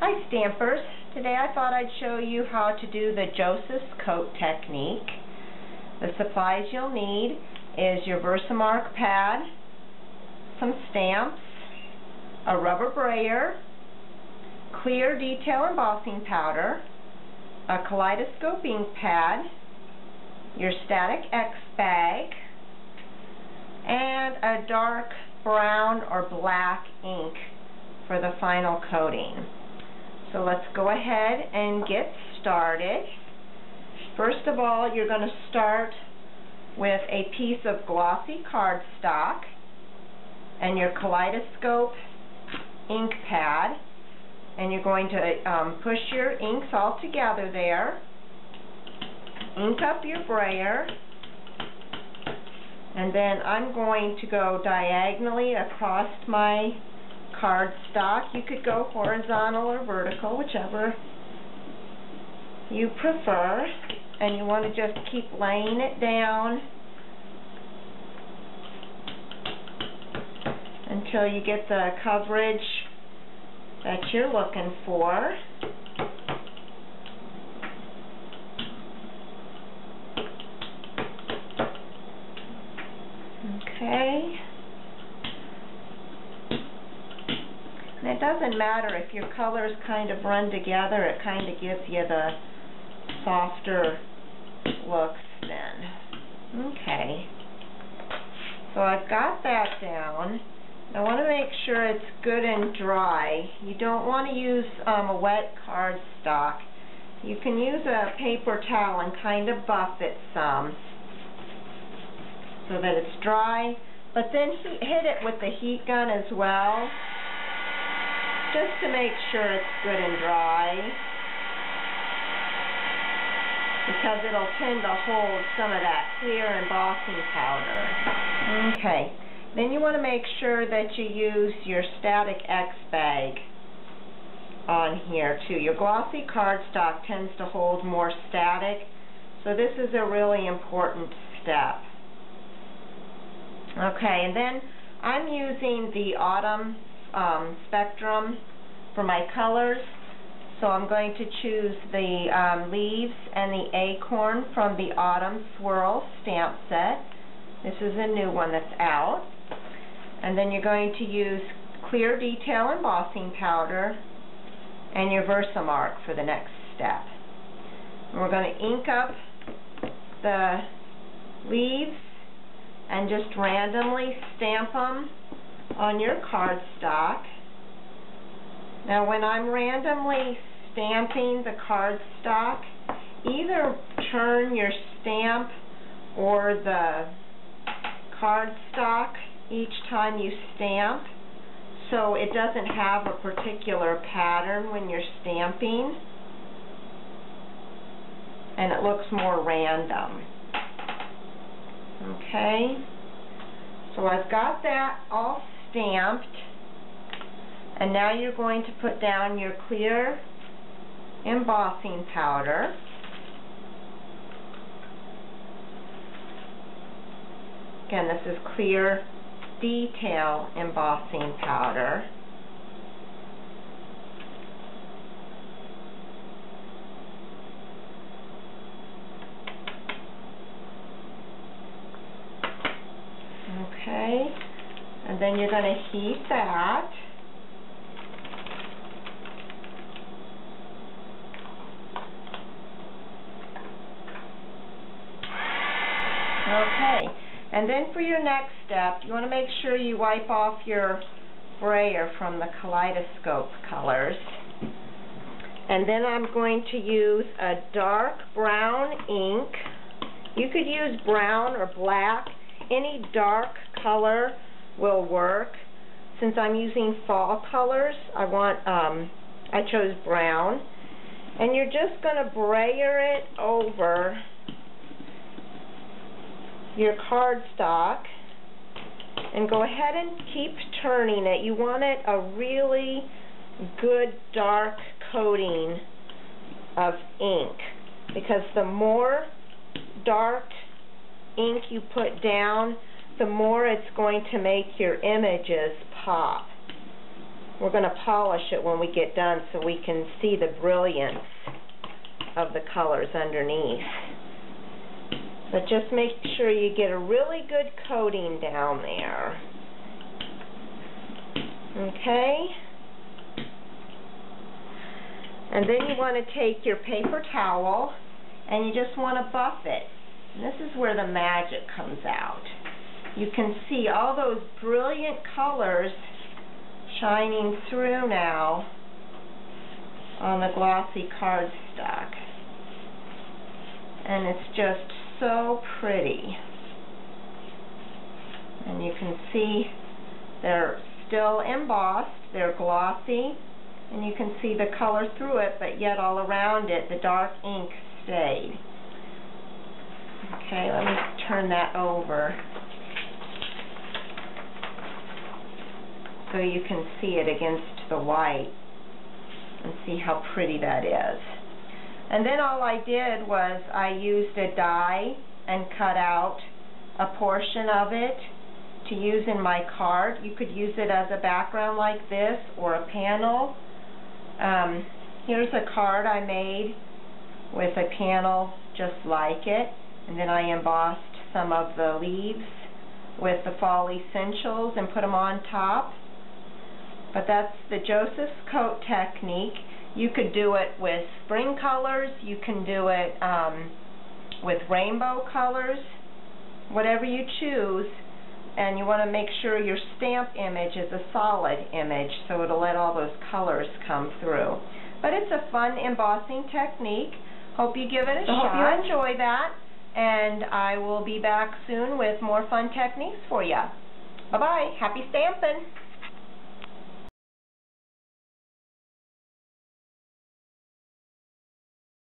Hi Stampers, today I thought I'd show you how to do the Joseph's coat technique. The supplies you'll need is your Versamark pad, some stamps, a rubber brayer, clear detail embossing powder, a kaleidoscope ink pad, your static X bag, and a dark brown or black ink for the final coating. So let's go ahead and get started. First of all, you're going to start with a piece of glossy cardstock and your kaleidoscope ink pad, and you're going to push your inks all together there, ink up your brayer, and then I'm going to go diagonally across my cardstock. You could go horizontal or vertical, whichever you prefer, and you want to just keep laying it down until you get the coverage that you're looking for. Okay. And it doesn't matter if your colors kind of run together, it kind of gives you the softer looks then. Okay. So I've got that down. I want to make sure it's good and dry. You don't want to use a wet cardstock. You can use a paper towel and kind of buff it some so that it's dry, but then hit it with the heat gun as well, just to make sure it's good and dry, because it'll tend to hold some of that clear embossing powder. Okay, then you want to make sure that you use your static X bag on here too. Your glossy cardstock tends to hold more static, so this is a really important step. Okay, and then I'm using the Autumn spectrum for my colors, so I'm going to choose the leaves and the acorn from the Autumn Swirl stamp set. This is a new one that's out. And then you're going to use clear detail embossing powder and your Versamark for the next step. And we're going to ink up the leaves and just randomly stamp them on your cardstock. Now when I'm randomly stamping the cardstock, either turn your stamp or the cardstock each time you stamp, so it doesn't have a particular pattern when you're stamping and it looks more random. Okay, so I've got that all stamped, and now you're going to put down your clear embossing powder. Again, this is clear detail embossing powder. Okay, and then you're going to heat that. Okay, and then for your next step, you want to make sure you wipe off your brayer from the kaleidoscope colors. And then I'm going to use a dark brown ink. You could use brown or black. Any dark color will work. Since I'm using fall colors, I chose brown. And you're just going to brayer it over your cardstock and go ahead and keep turning it. You want it a really good dark coating of ink, because the more dark ink you put down, the more it's going to make your images pop. We're going to polish it when we get done so we can see the brilliance of the colors underneath. But just make sure you get a really good coating down there. Okay? And then you want to take your paper towel and you just want to buff it. And this is where the magic comes out. You can see all those brilliant colors shining through now on the glossy cardstock. And it's just so pretty. And you can see they're still embossed, they're glossy, and you can see the color through it, but yet all around it the dark ink stayed. Okay, let me turn that over so you can see it against the white and see how pretty that is. And then all I did was I used a die and cut out a portion of it to use in my card. You could use it as a background like this or a panel. Here's a card I made with a panel just like it, and then I embossed some of the leaves with the fall essentials and put them on top. But that's the Joseph's coat technique. You could do it with spring colors, you can do it with rainbow colors, whatever you choose. And you want to make sure your stamp image is a solid image so it'll let all those colors come through. But it's a fun embossing technique. Hope you give it a shot. Hope you enjoy that. And I will be back soon with more fun techniques for you. Bye-bye. Happy stamping.